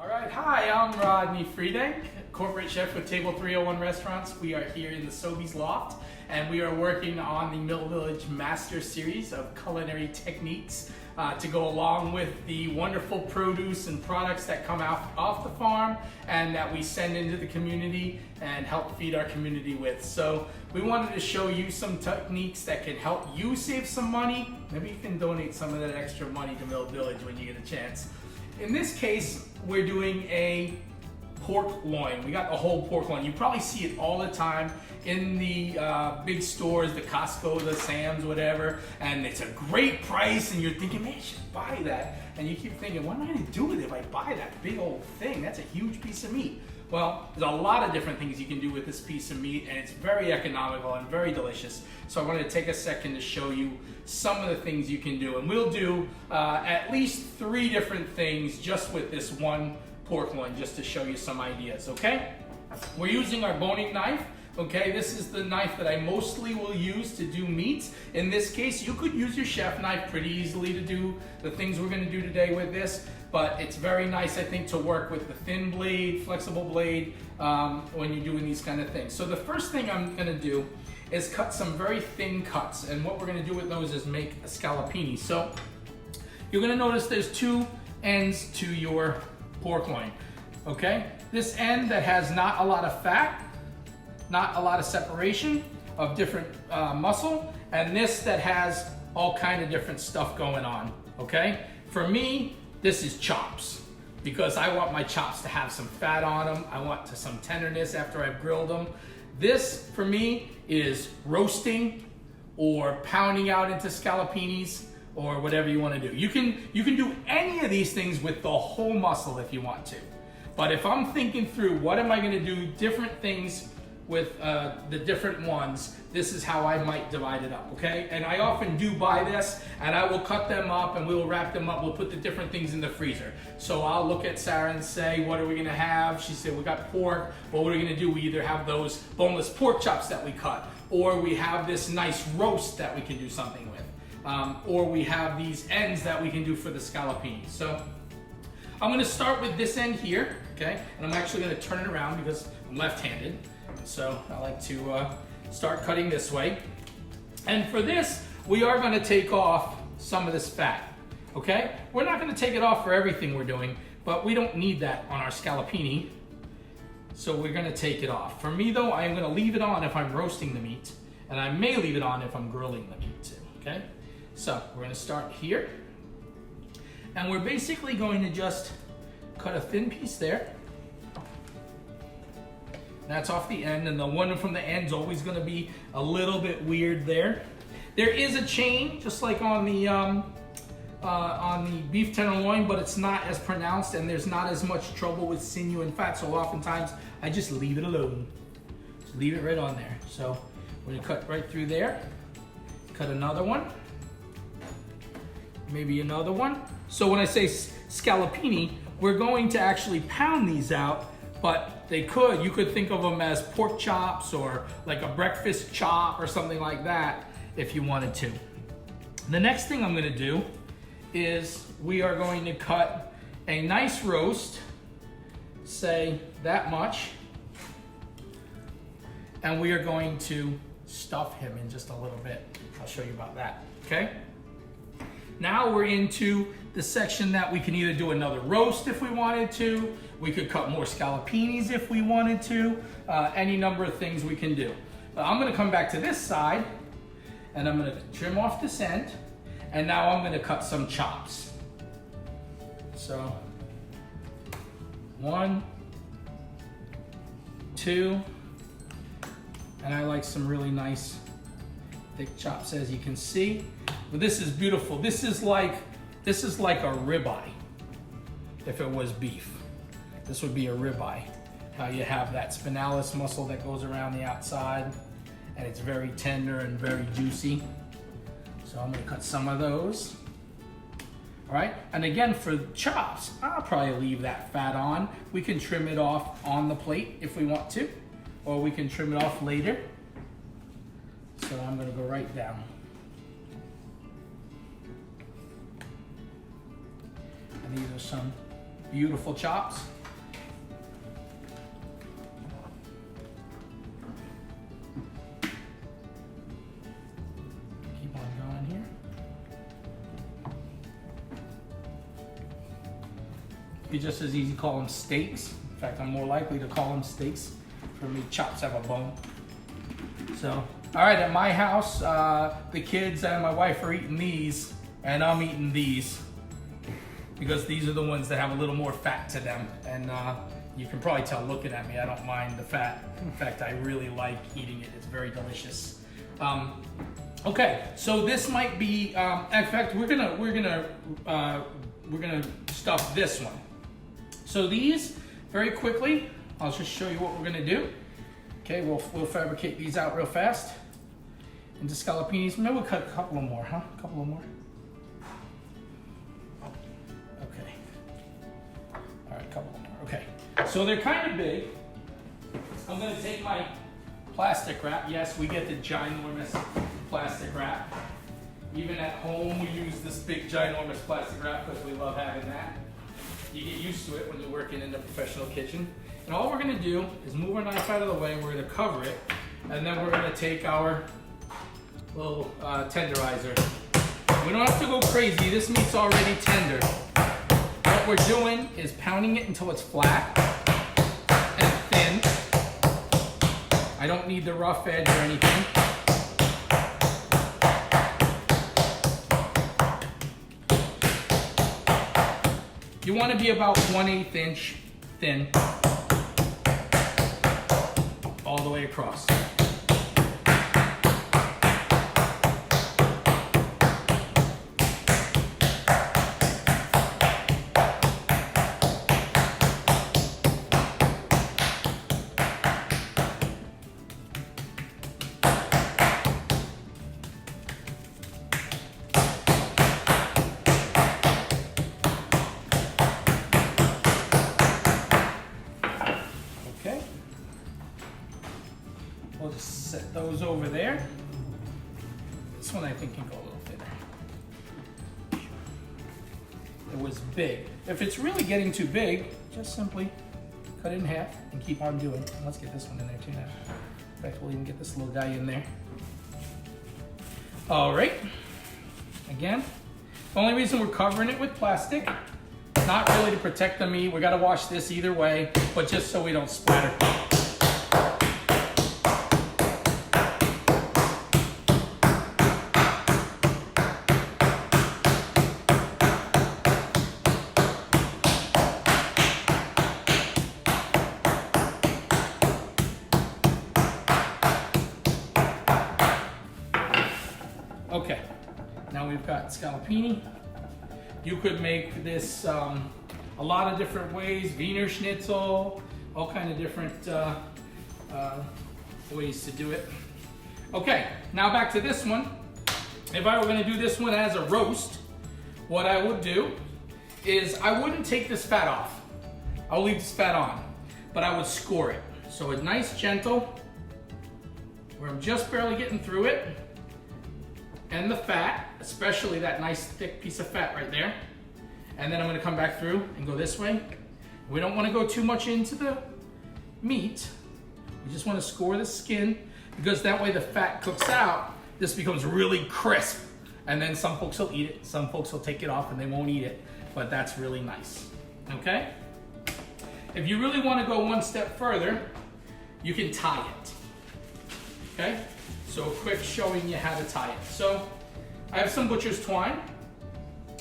All right, hi, I'm Rodney Freidank, Corporate Chef with Table 301 Restaurants. We are here in the Soby's Loft, and we are working on the Mill Village Master Series of culinary techniques to go along with the wonderful produce and products that come out off the farm and that we send into the community and help feed our community with. So we wanted to show you some techniques that can help you save some money. Maybe you can donate some of that extra money to Mill Village when you get a chance. In this case, we're doing a pork loin. We got the whole pork loin. You probably see it all the time in the big stores, the Costco, the Sam's, whatever, and it's a great price and you're thinking, man, I should buy that. And you keep thinking, what am I gonna do with it if I buy that big old thing? That's a huge piece of meat. Well, there's a lot of different things you can do with this piece of meat, and it's very economical and very delicious. So I wanted to take a second to show you some of the things you can do. And we'll do at least 3 different things just with this one pork loin, just to show you some ideas, okay? We're using our boning knife. Okay, this is the knife that I mostly will use to do meats. In this case, you could use your chef knife pretty easily to do the things we're gonna do today with this, but it's very nice, I think, to work with the thin blade, flexible blade, when you're doing these kind of things. So the first thing I'm gonna do is cut some very thin cuts, and what we're gonna do with those is make a scallopini. So you're gonna notice there's 2 ends to your pork loin, okay? This end that has not a lot of fat, not a lot of separation of different muscle, and this that has all kind of different stuff going on, okay? For me, this is chops, because I want my chops to have some fat on them. I want some tenderness after I've grilled them. This, for me, is roasting or pounding out into scallopinis or whatever you want to do. You can do any of these things with the whole muscle if you want to. But if I'm thinking through what am I going to do different things with the different ones, this is how I might divide it up, okay? And I often do buy this, and I will cut them up and we'll wrap them up. We'll put the different things in the freezer. So I'll look at Sarah and say, what are we gonna have? She said, we got pork. Well, what are we gonna do? We either have those boneless pork chops that we cut, or we have this nice roast that we can do something with, or we have these ends that we can do for the scallopini. So I'm gonna start with this end here, okay? And I'm actually gonna turn it around because I'm left-handed. So I like to start cutting this way. And for this, we are gonna take off some of this fat, okay? We're not gonna take it off for everything we're doing, but we don't need that on our scallopini. So we're gonna take it off. For me though, I am gonna leave it on if I'm roasting the meat, and I may leave it on if I'm grilling the meat too, okay? So we're gonna start here. And we're basically going to just cut a thin piece there. That's off the end, and the one from the end's always gonna be a little bit weird there. There is a chain, just like on the beef tenderloin, but it's not as pronounced, and there's not as much trouble with sinew and fat, so oftentimes I just leave it alone. Just leave it right on there. So we're gonna cut right through there, cut another one, maybe another one. So when I say scallopini, we're going to actually pound these out, but you could think of them as pork chops or like a breakfast chop or something like that if you wanted to. The next thing I'm gonna do is we are going to cut a nice roast, say that much, and we are going to stuff him in just a little bit. I'll show you about that, okay? Now we're into the section that we can either do another roast if we wanted to, we could cut more scallopinis if we wanted to, any number of things we can do. I'm gonna come back to this side, and I'm gonna trim off this end, and now I'm gonna cut some chops. So, 1, 2, and I like some really nice thick chops, as you can see. But this is beautiful. This is like a ribeye. If it was beef, this would be a ribeye. How you have that spinalis muscle that goes around the outside, and it's very tender and very juicy. So I'm gonna cut some of those. All right, and again for chops, I'll probably leave that fat on. We can trim it off on the plate if we want to, or we can trim it off later. So I'm gonna go right down. And these are some beautiful chops. Keep on going here. You just as easy call them steaks. In fact, I'm more likely to call them steaks. For me, chops have a bone. So, all right, at my house, the kids and my wife are eating these, and I'm eating these because these are the ones that have a little more fat to them. And you can probably tell looking at me, I don't mind the fat. In fact, I really like eating it. It's very delicious. Okay, so this might be. In fact, we're gonna stuff this one. So these, very quickly, I'll just show you what we're gonna do. Okay, we'll fabricate these out real fast into scallopinis. Maybe we'll cut a couple of more, huh? A couple of more. Okay. All right, a couple of more. Okay. So they're kind of big. I'm gonna take my plastic wrap. Yes, we get the ginormous plastic wrap. Even at home, we use this big ginormous plastic wrap because we love having that. You get used to it when you're working in a professional kitchen. And all we're gonna do is move our knife out of the way, we're gonna cover it, and then we're gonna take our little tenderizer. We don't have to go crazy, this meat's already tender. What we're doing is pounding it until it's flat and thin. I don't need the rough edge or anything. You want to be about 1/8 inch thin all the way across. We'll just set those over there. This one I think can go a little thinner. It was big. If it's really getting too big, just simply cut it in half and keep on doing. Let's get this one in there too now. In fact, we'll even get this little guy in there. All right. Again, the only reason we're covering it with plastic, not really to protect the meat. We got to wash this either way, but just so we don't splatter. Okay, now we've got scallopini. You could make this a lot of different ways, Wiener Schnitzel, all kind of different ways to do it. Okay, now back to this one. If I were gonna do this one as a roast, what I would do is I wouldn't take this fat off. I'll leave this fat on, but I would score it. So a nice gentle, where I'm just barely getting through it. And the fat, especially that nice thick piece of fat right there. And then I'm gonna come back through and go this way. We don't wanna go too much into the meat. We just wanna score the skin because that way the fat cooks out. This becomes really crisp. And then some folks will eat it, some folks will take it off and they won't eat it, but that's really nice, okay? If you really wanna go one step further, you can tie it, okay? So a quick showing you how to tie it. So I have some butcher's twine.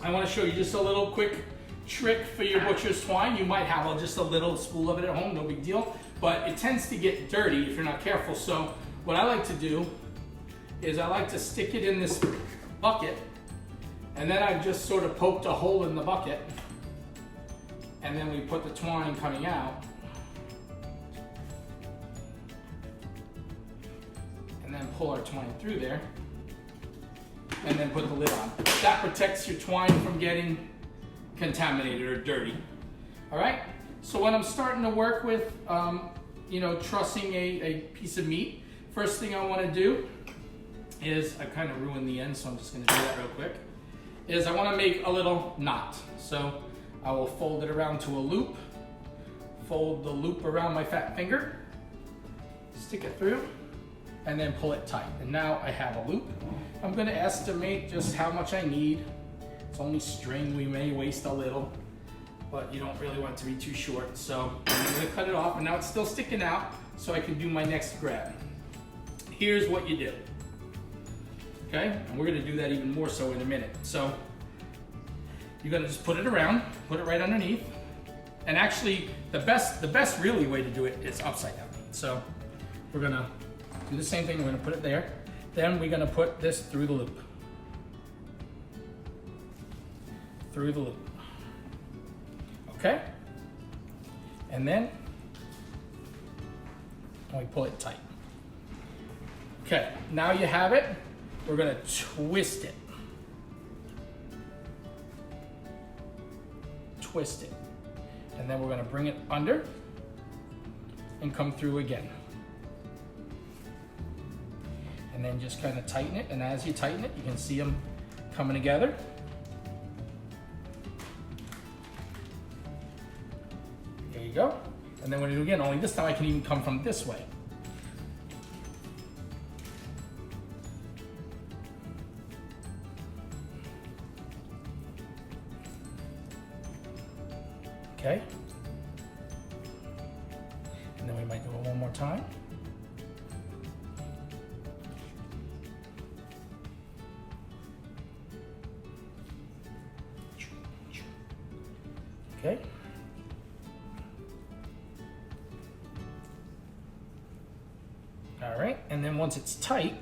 I want to show you just a little quick trick for your butcher's twine. You might have just a little spool of it at home, no big deal, but it tends to get dirty if you're not careful. So what I like to do is I like to stick it in this bucket, and then I've just sort of poked a hole in the bucket, and then we put the twine coming out. And then pull our twine through there, and then put the lid on. That protects your twine from getting contaminated or dirty. All right, so when I'm starting to work with, trussing a piece of meat, first thing I wanna do is, I kind of ruined the end, so I'm just gonna do that real quick, is I wanna make a little knot. So I will fold it around to a loop, fold the loop around my fat finger, stick it through, and then pull it tight. And now I have a loop. I'm gonna estimate just how much I need. It's only string, we may waste a little, but you don't really want it to be too short. So I'm gonna cut it off, and now it's still sticking out, so I can do my next grab. Here's what you do, okay? And we're gonna do that even more so in a minute. So you're gonna just put it around, put it right underneath. And actually, the best really way to do it is upside down. So we're gonna do the same thing, we're gonna put it there. Then we're gonna put this through the loop. Through the loop. Okay? And then we pull it tight. Okay, now you have it. We're gonna twist it. Twist it. And then we're gonna bring it under and come through again. And then just kind of tighten it, and as you tighten it, you can see them coming together. There you go. And then when you do it again, only this time I can even come from this way. Okay. And then we might do it one more time. Okay. All right, and then once it's tight,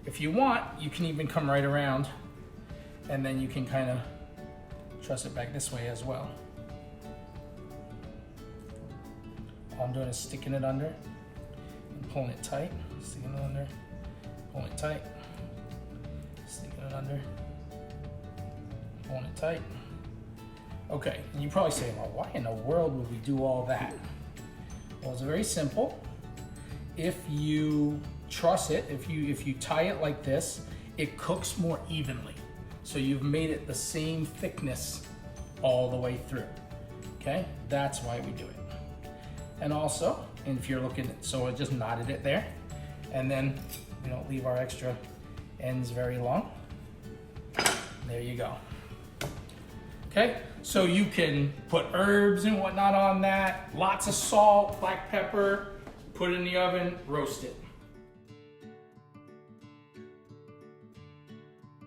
if you want, you can even come right around, and then you can kind of truss it back this way as well. All I'm doing is sticking it under and pulling it tight, sticking it under, pulling it tight, sticking it under, pulling it tight. Okay, and you're probably saying, well, why in the world would we do all that? Well, it's very simple. If you truss it, if you tie it like this, it cooks more evenly. So you've made it the same thickness all the way through, okay? That's why we do it. And also, and if you're looking, so I just knotted it there, and then we don't leave our extra ends very long. There you go. Okay, so you can put herbs and whatnot on that, lots of salt, black pepper, put it in the oven, roast it.